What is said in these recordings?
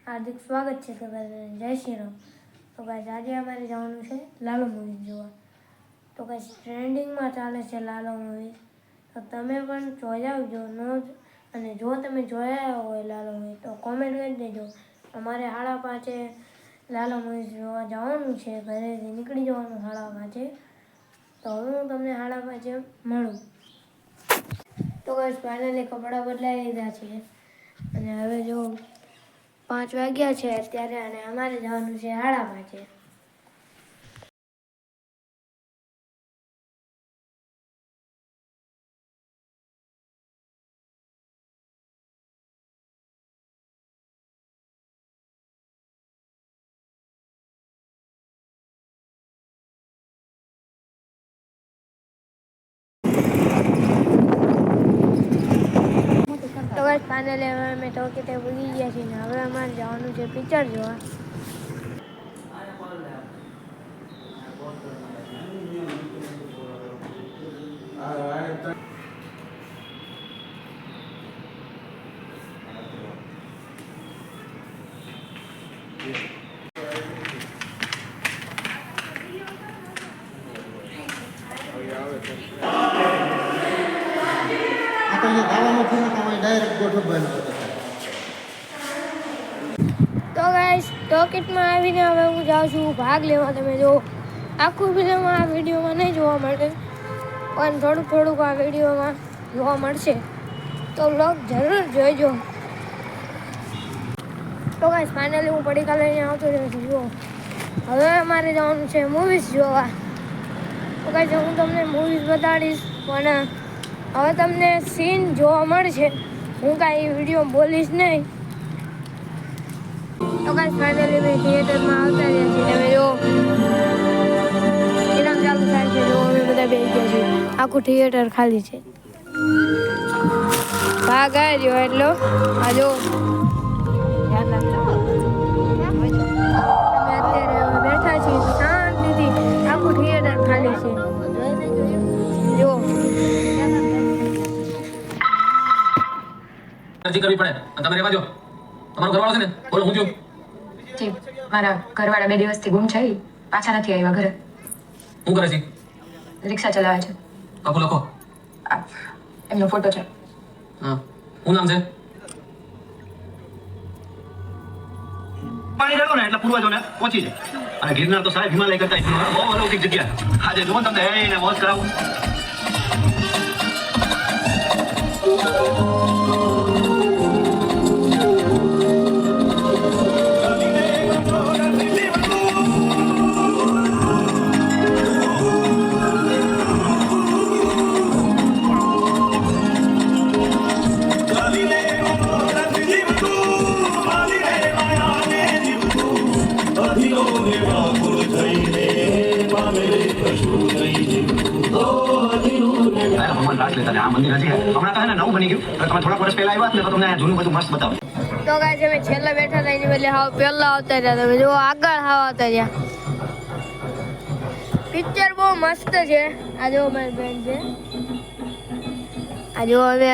हार्दिक स्वागत है। तो गाइस जय श्री राम। तो गाइस आज हमारे जवानों से लालो मूवी જોવા। तो गाइस ટ્રેન્ડિંગમાં ચાલે છે લાલો મૂવી, તો તમે પણ જોઈ આવજો નો અને જો તમે જોયા હોય લાલો મૂવી તો કોમેન્ટ કરી દેજો। અમારે 5:30 લાલો મૂવી જોવા જવાનું છે, ઘરેથી નીકળી જવાનું 5:30। તો હું તમને 5:30 મળું। તો ગાઈસ ફાઇનલી કપડાં બદલાઈ લીધા છે અને હવે જો 5 વાગ્યા છે અત્યારે અને અમારે જવાનું છે 5:30। તો ગાઈસ ફાઇનલી હવે અમે તો કે ભૂલી ગયા છીએ ને હવે અમારે જવાનું છે પિક્ચર જોવા। તો ગાઈસ ટોકીટમાં આવીને હવે હું જાઉં છું ભાગ લેવા। તમે જો આખું ફિલ્મ આ વિડીયોમાં નહીં જોવા મળે પણ થોડુંક આ વિડીયોમાં જોવા મળશે, તો વ્લોગ જરૂર જોઈજો। તો ગાઈસ ફાઇનલી હું પડીકા લઈને આવતો રહ્યો છું। જુઓ હવે અમારે જવાનું છે મૂવીઝ જોવા। તો ગાઈસ હું તમને મૂવીઝ બતાડીશ પણ હવે તમને સીન જોવા મળશે, હું કાંઈ વિડીયો બોલીશ નહીં। તો ગાઈસ ફાઇનલી મેં થિયેટરમાં આવતા રહ્યા છીએ। તમે જો ઇનામ ચાલુ થાય છે, જો અમે બધા બેસી ગયા છીએ, આખું થિયેટર ખાલી છે। ભાગ આવ્યો એટલો આ જો અમે અત્યારે હવે બેઠા છીએ શાંતિથી, આખું થિયેટર ખાલી છે। જો અરજી કરવી પડે અને તમે રહેવા દો। તમારો ઘરવાળો છે ને, બોલો હું થયું? જી મારા ઘરવાળા 2 દિવસથી ગુમ છે, પાછા નથી આવ્યા ઘરે। શું કરે છે? રિક્ષા ચલાવે છે। લખો લખો આ એમનો ફોટો છે। હા, શું નામ છે? પાણી રેડો ને એટલે પૂર્વજોને પહોંચી જાય। અને ગિરનાર તો સાહેબ હિમાલય કરતા બહુ અલૌકિક જગ્યા। આજે જો તમને એને મોજ કરાવું। ભગવાન રાખ લેતા આ મંદિર હજી હમણાં તો હે ને નવું બની ગયું, તમે થોડા વર્ષ પહેલા આવ્યા ને તો તમને જૂનું બધું મસ્ત બતાવો। તો ગાઈસ અમે છેલ્લા બેઠા હતા એની બદલે હાવ પહેલા આવતા રહ્યા। તમે જો આગળ હાવ આવતા રહ્યા। પિક્ચર બહુ મસ્ત છે। આ જો મારી બેન છે, આ જો અમે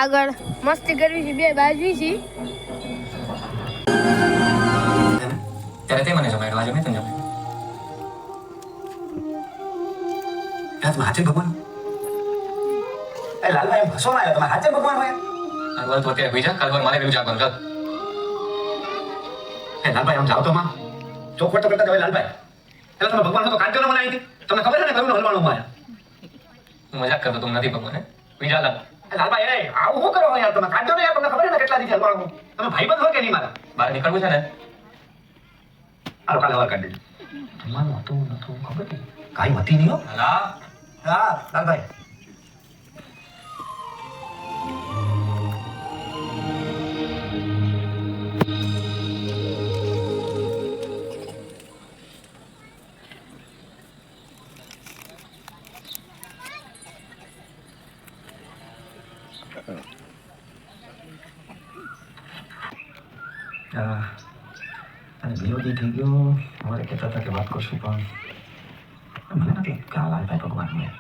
આગળ મસ્તી કરવી છે, 2 બાજુ છે। ત્યારે તે મને જમાડ્યો, આજે મેં તને જમાડ્યો। તમે હાચે ભગવાન એ લાલભાઈ એમ હસો ના તમે હાચે ભગવાન હોય? કાલવાર તો અત્યારે બીજા કાલવાર મારે પેલું જાગવાનું ચાલ। એ લાલભાઈ આમ જાવ તો માં ચોખવટ તો કરતા જવાય લાલભાઈ। એટલે તમે ભગવાન તો કાઢ્યો ને મને અહીંથી, તમને ખબર છે ને કયું હલવાનું મારે? હું મજાક કરતો, તું નથી ભગવાન? બીજા લાલ લાલભાઈ એ આવું શું કરો યાર? તમે કાઢ્યો ને યાર, તમને ખબર છે ને કેટલા દિવસ હલવાનું? તમે ભાઈબંધ હોય કે નહીં મારા? બહાર નીકળવું છે ને? હાલો કાલે વાર કાઢી દેજો। જમવાનું હતું નતું ખબર નહીં, કાંઈ હતી નહીં હો। હા હા લાલભાઈ અને વિરોધી થઈ ગયો। અમારે કહેતા હતા કે વાત કરશું પણ મને નથી કે આ લાલભાઈ ભગવાન હોય।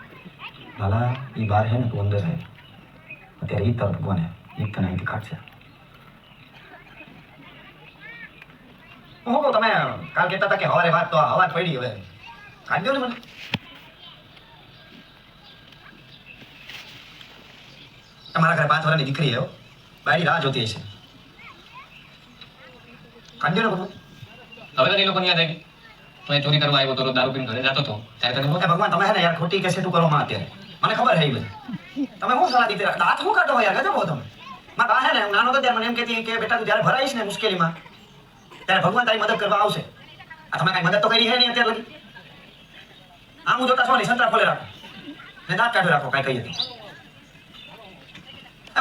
લાલા એ બહાર है ને તું અંદર है, અત્યારે એ તારો ભગવાન है, એ તને અહીંથી કાઢશે। હું કહું તમે કાલ કહેતા હતા કે હવારે વાત તો હવા પડી હવે કાઢી દો ને મને તમારા ઘરે 5 વર્ષની દીકરી છે બાયડી રાહ જોતી હશે કાઢી દો ને બધું હવે તને એ લોકોને યાદ આવી તો એ ચોરી કરવા આવ્યો તો રોજ દારૂ પીને ઘરે જતો હતો ત્યારે તને એ ભગવાન તમે હે ને યાર ખોટી કે સેટું કરો માં અત્યારે મને ખબર હે એ બધી તમે હું સલાહ દીધી દાંત હું કાઢો યાર ગજબ હો તમે મારા બા હે ને નાનો તો ત્યારે મને એમ કહેતી કે બેટા તું જ્યારે ભરાઈશ ને મુશ્કેલીમાં ત્યારે ભગવાન તારી મદદ કરવા આવશે આ તમે કઈ મદદ તો કરી હે નહીં અત્યારે લગી આમ હું જોતા છો ને સંતરા ખોલે રાખો ને દાંત કાઢી રાખો કઈ કહીએ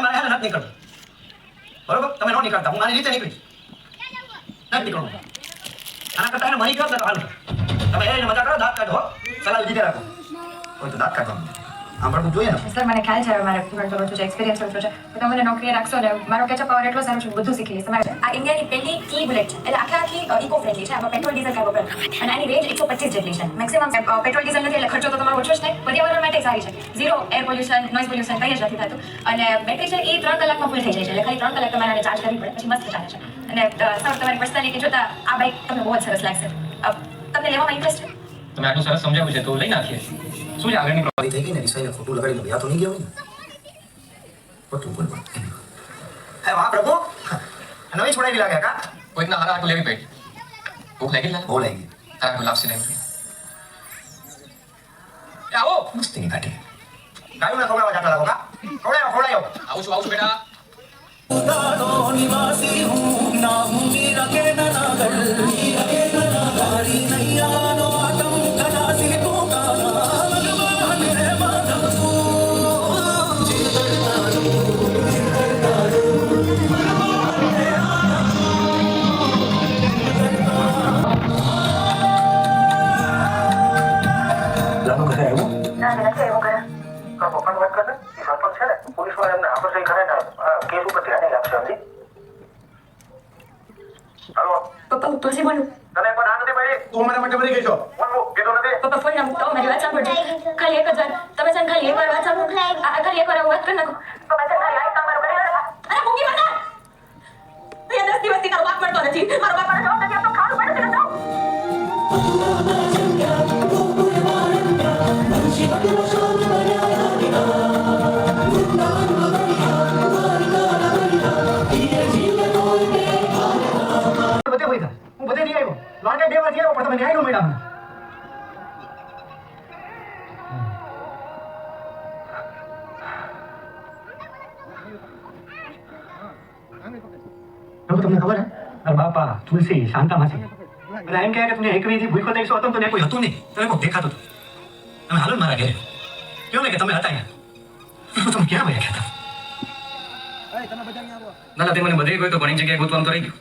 મારે હે ને નથી નીકળતું બરોબર તમે ન નીકળતા હું મારી રીતે નીકળીશ નથી નીકળવું આના કરતા એને મરી ગયો ને તો હાલ તમે એને મજા કરો દાંત કાઢો સલાહ દીધે રાખો કોઈ તો દાંત કાઢવાનું આમ પણ જોઈએ ને સર મને ખ્યાલ છે હવે મારે ભણતો બધું છે એક્સપિરિયન્સ ઓછો છે તો તમે મને નોકરી રાખશો ને મારો કેચઅપ પાવર એટલો સારો છે બધું શીખી લઈશ તમારે આ ઇન્ડિયાની પહેલી કી બુલેટ છે એટલે આખી ઇકો ફ્રેન્ડલી છે આમાં પેટ્રોલ ડીઝલ કાંઈ વપરાય અને આની રેન્જ 125 જેટલી છે મેક્સિમમ પેટ્રોલ ડીઝલ નથી એટલે ખર્ચો તો તમારો ઓછો જ થાય પર્યાવરણ માટે સારી છે zero air pollution noise pollution કંઈ જ નથી થતું અને બેટરી છે એ 3 કલાકમાં ફૂલ થઈ જાય છે એટલે ખાલી 3 કલાક તમારે આને ચાર્જ કરવી પડે પછી મસ્ત ચાલે છે અને સર તમારી પર્સનાલિટી જોતા આ બાઇક તમને બહુ જ સરસ લાગશે તમને લેવામાં ઇન્ટરેસ્ટ છે તમે આટલું સરસ સમજાવ્યું છે તો લઈ નાખીએ શું છે આગળની મારી થઈ ગઈ ને વિષયને ખોટું લગાડી દો યા તો નહીં ગયો ને ખોટું બોલ હે વાહ પ્રભુ નવી છોડાવી લાગે કા કોઈકના હારા આટલું લેવી પડી ભૂખ લાગી લાગે બહુ લાગી તારા કોઈ લાપસી નહીં આવો મસ્તીની કાઢી ગાયું ને ખવડાવવા જાતા લાગો કા ખવડાયો આવું છું બેટા निवासी हूँ ना हूँ मीरा के ननागढ़ हरी नैया नो आटम खलासी तो गाना भगवान रे माधव को લાનો ઘરે આવ્યો ના નથી એવું કરે પપ્પાને વાત કરને એ સરપંચ છે ને પોલીસ વાળા એમને આપણે સહી કરે ને કેસ ઉપર ધ્યાન નહીં આપશે સમજી હાલો પપ્પા હું તુલસી બોલું તને પણ આ નથી ભાઈ તું મારા માટે મરી ગઈ છો બોલ કીધું નથી પપ્પા ફોન નામ તો મારી વાત સાંભળજો ખાલી એક જ વાર તમે છે ને ખાલી એક વાર વાત સાંભળો ખાલી એક વાર વાત કરી નાખો પપ્પા છે ખાલી લાઈક તમારું કરી અરે મૂકી મને અહીંયા 10 દિવસથી તારો બાપ મળતો નથી મારો બાપ મને જવાબ નથી આપતો ખાવાનું પડે છે બધે હોય હું બધે નહીં આવ્યો લાગે 2 વાર આવ્યો પણ તમે ન્યાય નો મળ્યા મને તમને ખબર હે અરે બાપા તુલસી શાંતા માસી બધા એમ કહે કે તું એકવી થી ભૂખો દેખશો હતો તો કોઈ હતું નહીં તને કોઈ દેખાતું હતું તમે હાલો મારા ઘરે કેવું ને કે તમે હતા અહીંયા તમે ક્યાં વયા ગયા ના તે મને બધે ગયો તો ઘણી જગ્યાએ ગોતવાનું તો રહી ગયું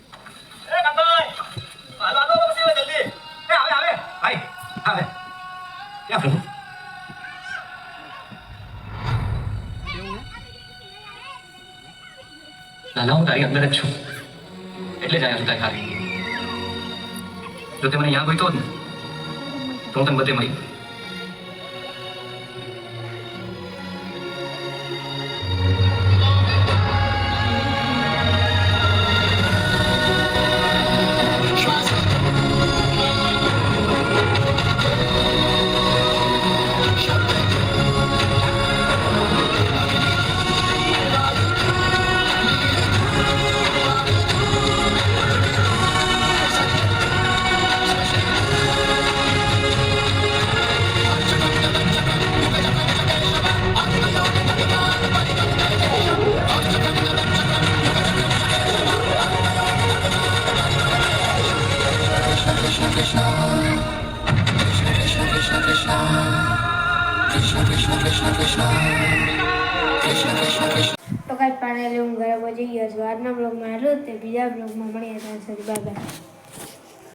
હાલો હાલો બસ જલ્દી એ આવે ભાઈ આવે ક્યાં પ્રભુ લાલા હું તારી અંદર જ છું એટલે જ આવ્યો છું તારી ખાલી જો તે મને યાદ હોય તો જ ને તો હું તને બધે મળી તો કાંઈ પાણી હું ઘરે પહોંચી ગયો છું આજના બ્લોગમાં એટલું જ તે બીજા બ્લોગમાં મળીએ ત્યાં સુધી બાય બાય